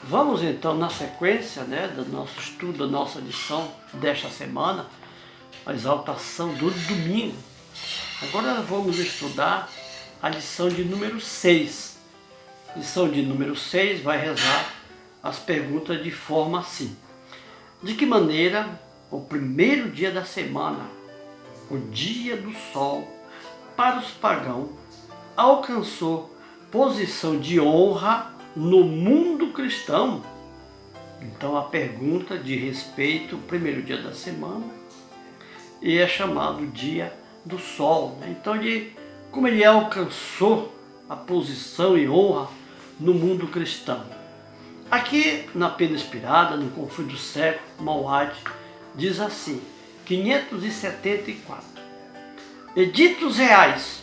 Vamos então na sequência, né, do nosso estudo, da nossa lição desta semana, a exaltação do domingo. Agora nós vamos estudar a lição de número 6. Lição de número 6 vai rezar as perguntas de forma assim: de que maneira o primeiro dia da semana, o dia do sol, para os pagãos, alcançou posição de honra no mundo cristão? Então a pergunta de respeito ao primeiro dia da semana, e é chamado dia do sol, né? Então como ele alcançou a posição e honra no mundo cristão. Aqui na Pena Inspirada, no Conflito do Século, Mauad diz assim, 574: editos reais,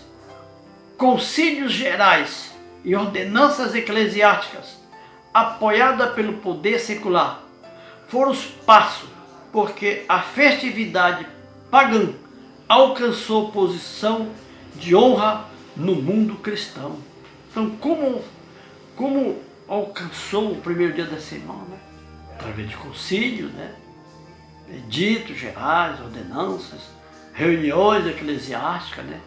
concílios gerais e ordenanças eclesiásticas, apoiada pelo poder secular, foram os passos porque a festividade pagã alcançou posição de honra no mundo cristão. Então, como alcançou o primeiro dia da semana? Através de concílio, né? Editos gerais, ordenanças, reuniões eclesiásticas, né?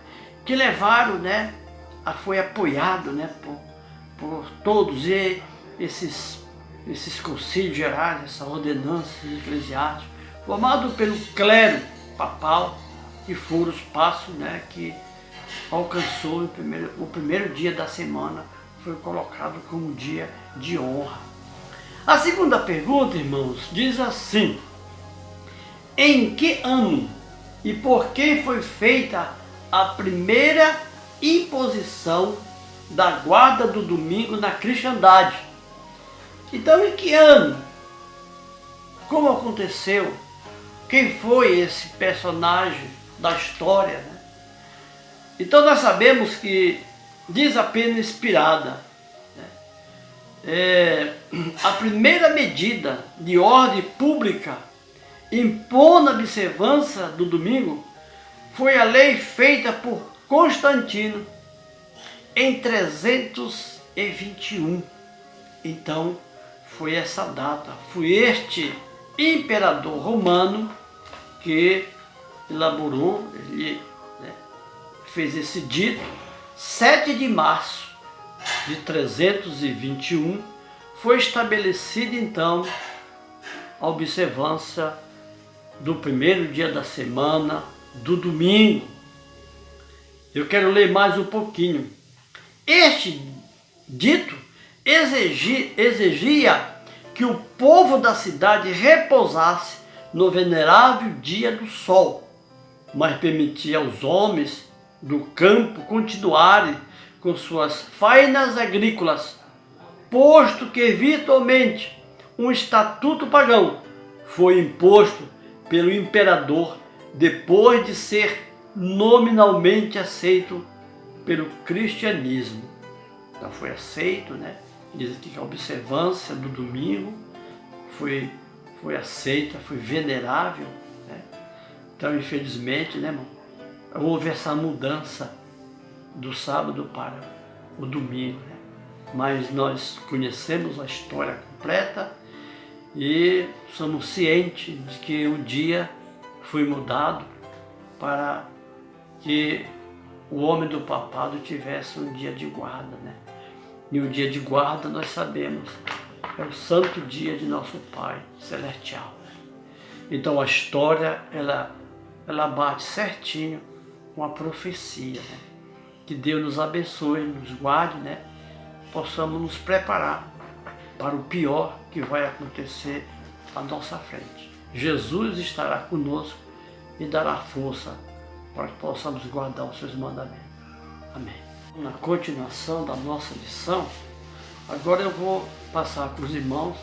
Que levaram, né? Foi apoiado, né? por todos esses concílios gerais, essas ordenanças eclesiásticas, formado pelo clero papal, que foram os passos, né? Que alcançou o primeiro dia da semana, foi colocado como dia de honra. A segunda pergunta, irmãos, diz assim: em que ano e por que foi feita a primeira imposição da guarda do domingo na cristandade? Então, em que ano? Como aconteceu? Quem foi esse personagem da história, né? Então nós sabemos que, diz a Pena Inspirada, né, a primeira medida de ordem pública impondo a observância do domingo foi a lei feita por Constantino em 321. Então foi essa data, foi este imperador romano que elaborou, ele fez esse dito. 7 de março de 321 foi estabelecida então a observância do primeiro dia da semana, do domingo. Eu quero ler mais um pouquinho. Este dito exigia que o povo da cidade repousasse no venerável dia do sol, mas permitia aos homens do campo continuarem com suas fainas agrícolas, posto que virtualmente um estatuto pagão foi imposto pelo imperador depois de ser nominalmente aceito pelo cristianismo. Então foi aceito, né? Diz aqui que a observância do domingo foi aceita, foi venerável, né? Então, infelizmente, né, irmão, houve essa mudança do sábado para o domingo, né? Mas nós conhecemos a história completa e somos cientes de que o dia foi mudado para que o homem do papado tivesse um dia de guarda, né? E o dia de guarda, nós sabemos, é o santo dia de nosso Pai Celestial. Então a história, ela bate certinho com a profecia, né? Que Deus nos abençoe, nos guarde, né? Possamos nos preparar para o pior que vai acontecer à nossa frente. Jesus estará conosco e dará força para que possamos guardar os seus mandamentos. Amém. Na continuação da nossa lição, agora eu vou passar para os irmãos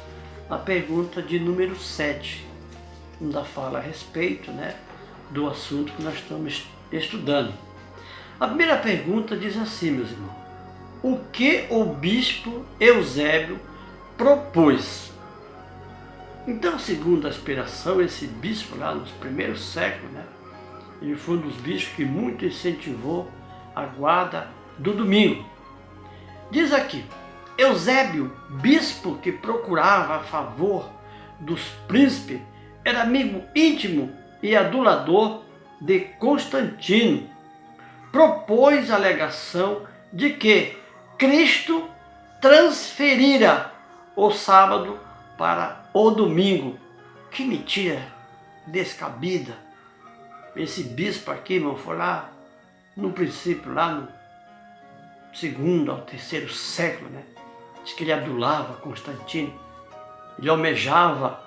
a pergunta de número 7, ainda fala a respeito, né, do assunto que nós estamos estudando. A primeira pergunta diz assim, meus irmãos: o que o bispo Eusébio propôs? Então, segundo a inspiração, esse bispo lá nos primeiros séculos, né, ele foi um dos bispos que muito incentivou a guarda do domingo. Diz aqui: Eusébio, bispo que procurava a favor dos príncipes, era amigo íntimo e adulador de Constantino, propôs a alegação de que Cristo transferira o sábado para o domingo. Que mentira descabida! Esse bispo aqui, irmão, foi lá no princípio, lá no segundo ao terceiro século, né? Diz que ele adulava Constantino, ele almejava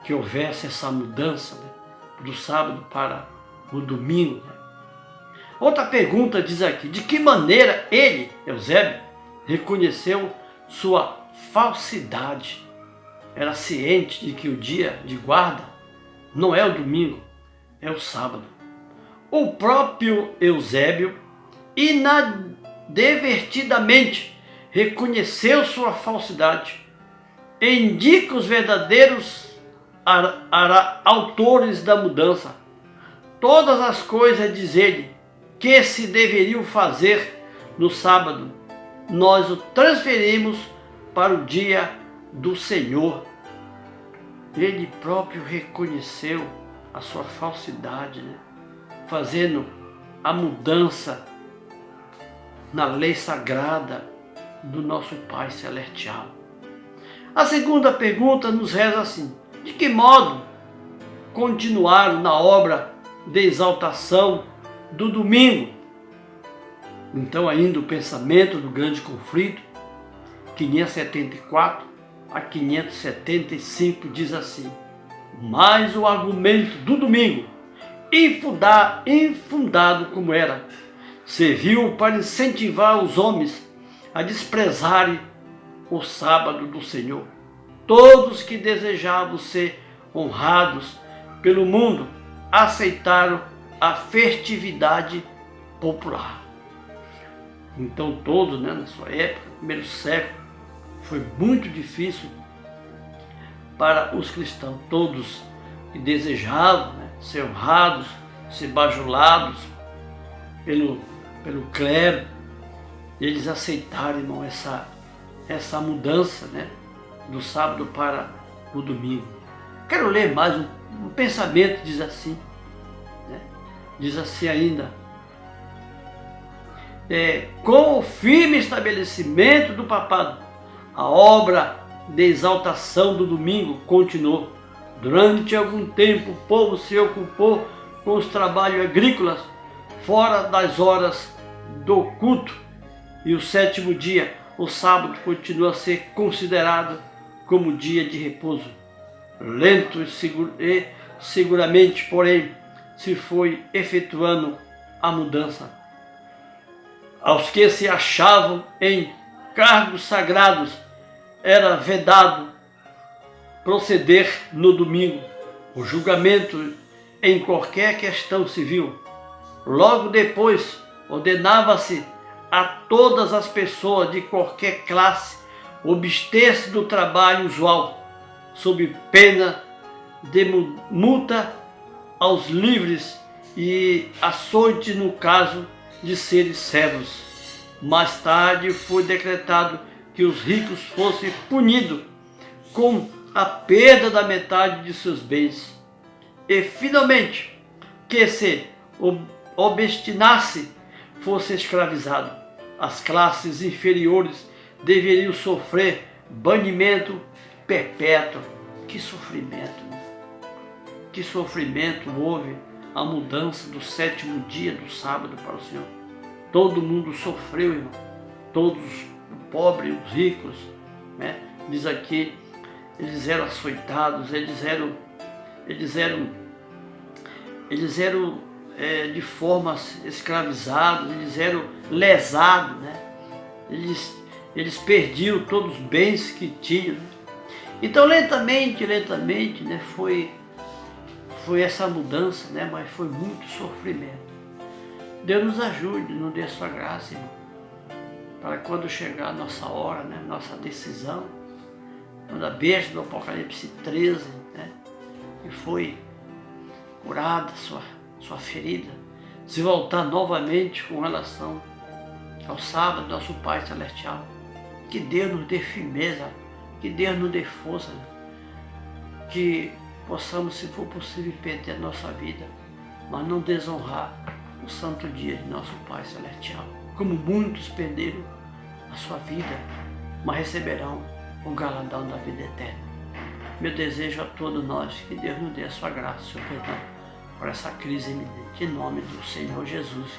que houvesse essa mudança, né, do sábado para o domingo, né? Outra pergunta diz aqui: de que maneira ele, Eusébio, reconheceu sua falsidade? Era ciente de que o dia de guarda não é o domingo, é o sábado. O próprio Eusébio inadvertidamente reconheceu sua falsidade. Indica os verdadeiros autores da mudança. Todas as coisas, diz ele, que se deveriam fazer no sábado, nós o transferimos para o dia do Senhor. Ele próprio reconheceu a sua falsidade, né? Fazendo a mudança na lei sagrada do nosso Pai Celestial. A segunda pergunta nos reza assim: de que modo continuaram na obra de exaltação do domingo? Então, ainda o pensamento do grande conflito, 574 a 575, diz assim: mas o argumento do domingo, infundado como era, serviu para incentivar os homens a desprezarem o sábado do Senhor. Todos que desejavam ser honrados pelo mundo aceitaram a festividade popular. Então todos, né, na sua época, no primeiro século, foi muito difícil para os cristãos, todos que desejavam, né, ser honrados, ser bajulados pelo clero, eles aceitaram, irmão, essa mudança, né, do sábado para o domingo. Quero ler mais um pensamento, diz assim, né? Diz assim ainda: com o firme estabelecimento do papado, a obra de exaltação do domingo continuou. Durante algum tempo, o povo se ocupou com os trabalhos agrícolas fora das horas do culto, e o sétimo dia, o sábado, continua a ser considerado como dia de repouso. Lento e seguramente, porém, se foi efetuando a mudança. Aos que se achavam em cargos sagrados era vedado proceder no domingo o julgamento em qualquer questão civil. Logo depois, ordenava-se a todas as pessoas de qualquer classe abster-se do trabalho usual, sob pena de multa aos livres e açoite no caso de serem servos. Mais tarde foi decretado que os ricos fossem punidos com a perda da metade de seus bens. E finalmente, que se obstinasse fosse escravizado. As classes inferiores deveriam sofrer banimento perpétuo. Que sofrimento, né? Que sofrimento houve a mudança do sétimo dia do sábado para o Senhor. Todo mundo sofreu, irmão. Todos, o pobre, os ricos, né? Diz aqui, eles eram açoitados, eles eram de forma escravizados, eles eram lesados, né? Eles perdiam todos os bens que tinham, né? Então lentamente, né, foi essa mudança, né? Mas foi muito sofrimento. Deus nos ajude, nos dê a sua graça, irmão, para quando chegar a nossa hora, né, nossa decisão, quando a besta do Apocalipse 13, né, que foi curada sua ferida, se voltar novamente com relação ao sábado, nosso Pai Celestial, Que Deus nos dê firmeza, que Deus nos dê força, que possamos, se for possível, perder a nossa vida, mas não desonrar o santo dia de nosso Pai Celestial. Como muitos perderam a sua vida, mas receberão o galardão da vida eterna. Meu desejo a todos nós, que Deus nos dê a sua graça, o seu perdão, por essa crise iminente, em nome do Senhor Jesus,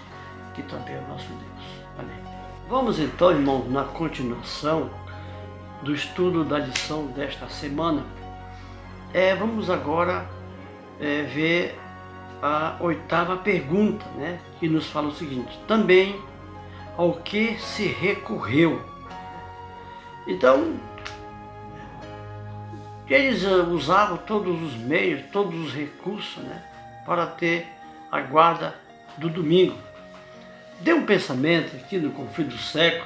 que também é o nosso Deus. Amém. Vamos então, irmãos, na continuação do estudo da lição desta semana. Vamos agora ver a 8ª pergunta, que nos fala o seguinte: também ao que se recorreu. Então, eles usavam todos os meios, todos os recursos, para ter a guarda do domingo. Deu um pensamento aqui no Conflito do século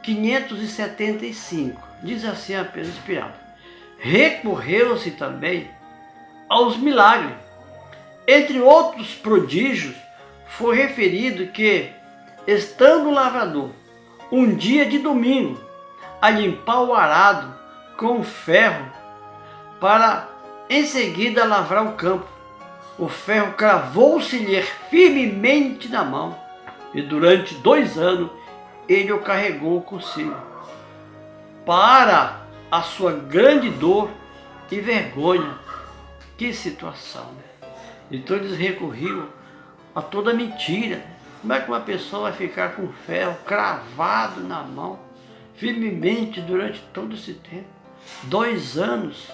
575, diz assim a Pedro inspirado: recorreu-se também aos milagres. Entre outros prodígios, foi referido que, estando o lavrador, um dia de domingo, a limpar o arado com ferro, para em seguida lavrar o campo, o ferro cravou-se-lhe firmemente na mão, e durante 2 anos ele o carregou consigo, para a sua grande dor e vergonha. Que situação, Então eles recorriam a toda mentira. Como é que uma pessoa vai ficar com ferro cravado na mão, firmemente durante todo esse tempo? 2 anos.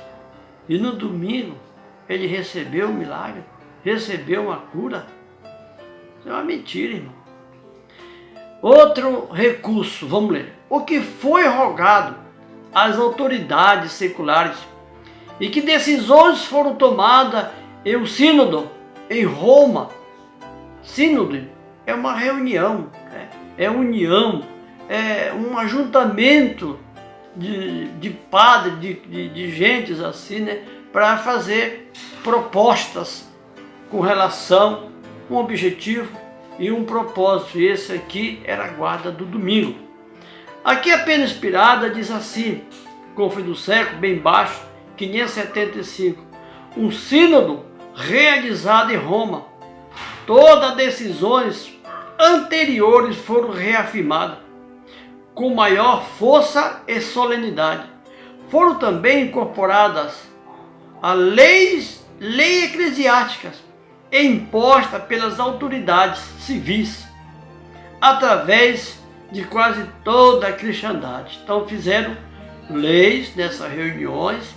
E no domingo ele recebeu um milagre, recebeu uma cura. Isso é uma mentira, irmão. Outro recurso, vamos ler. O que foi rogado às autoridades seculares e que decisões foram tomadas em um sínodo em Roma. Sínodo é uma reunião, é união, é um ajuntamento de padres, de gentes assim, para fazer propostas com relação a um objetivo e um propósito. E esse aqui era a guarda do domingo. Aqui a Pena Inspirada diz assim, Conflito do século, bem baixo, 575, um sínodo realizado em Roma. Todas as decisões anteriores foram reafirmadas com maior força e solenidade. Foram também incorporadas a leis eclesiásticas impostas pelas autoridades civis, através de quase toda a cristandade. Então fizeram leis nessas reuniões.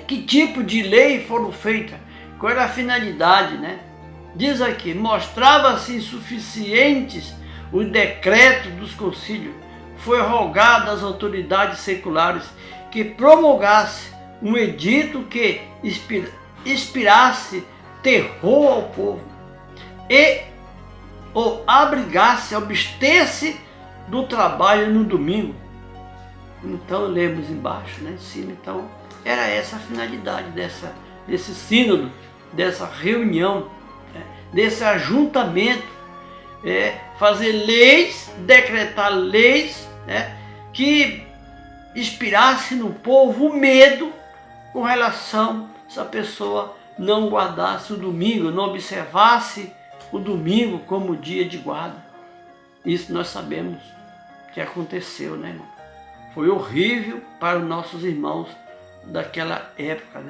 Que tipo de lei foram feitas? Qual era a finalidade? Diz aqui, mostrava-se insuficientes os decretos dos concílios. Foi rogado às autoridades seculares que promulgasse um edito que inspirasse terror ao povo e o abrigasse, abster-se do trabalho no domingo. Então lemos embaixo, em cima. Então era essa a finalidade desse sínodo, dessa reunião, desse ajuntamento, fazer leis, decretar leis, que inspirasse no povo o medo com relação se a pessoa não guardasse o domingo, não observasse o domingo como dia de guarda. Isso nós sabemos que aconteceu, irmão? Foi horrível para os nossos irmãos daquela época,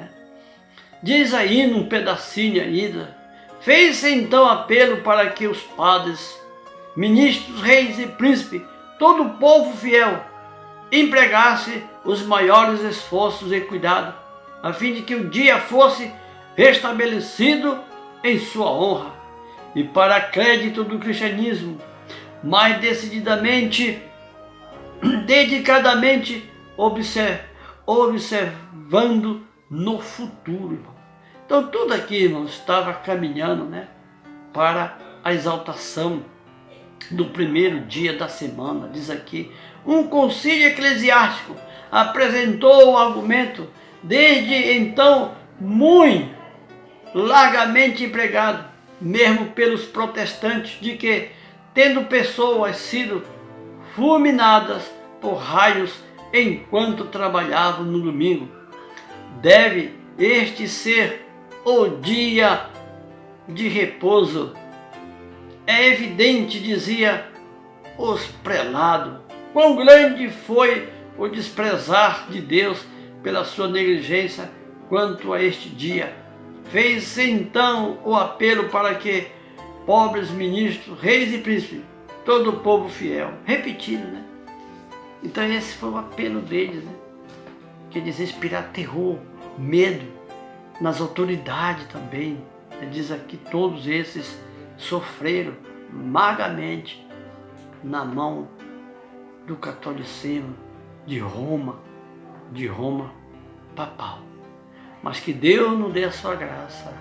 Diz aí num pedacinho ainda, fez-se então apelo para que os padres, ministros, reis e príncipes, todo o povo fiel, empregasse os maiores esforços e cuidado, a fim de que o dia fosse restabelecido em sua honra, e para crédito do cristianismo, mais decididamente, dedicadamente observando no futuro, irmão. Então tudo aqui, irmão, estava caminhando, para a exaltação do primeiro dia da semana. Diz aqui, um concílio eclesiástico apresentou o argumento, desde então muito largamente empregado, mesmo pelos protestantes, de que, tendo pessoas sido fulminadas por raios enquanto trabalhavam no domingo. Deve este ser o dia de repouso. É evidente, dizia os prelados, quão grande foi o desprezar de Deus pela sua negligência quanto a este dia. Fez então o apelo para que pobres ministros, reis e príncipes, todo o povo fiel, repetindo, né? Então esse foi o apelo deles, né? Quer dizer, inspirar terror, medo nas autoridades também. Ele diz aqui, todos esses sofreram amargamente na mão do catolicismo de Roma papal. Mas que Deus nos dê a sua graça,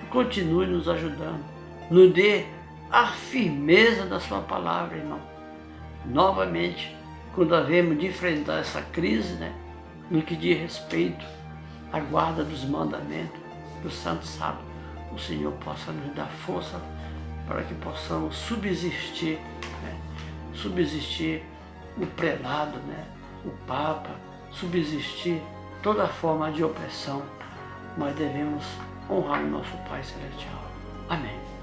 que continue nos ajudando, nos dê a firmeza da sua palavra, irmão. Novamente, quando havemos de enfrentar essa crise, né, no que diz respeito à guarda dos mandamentos do Santo Sábado, o Senhor possa nos dar força para que possamos subsistir, né, subsistir o prelado, né, o Papa, subsistir toda forma de opressão, mas devemos honrar o nosso Pai Celestial. Amém.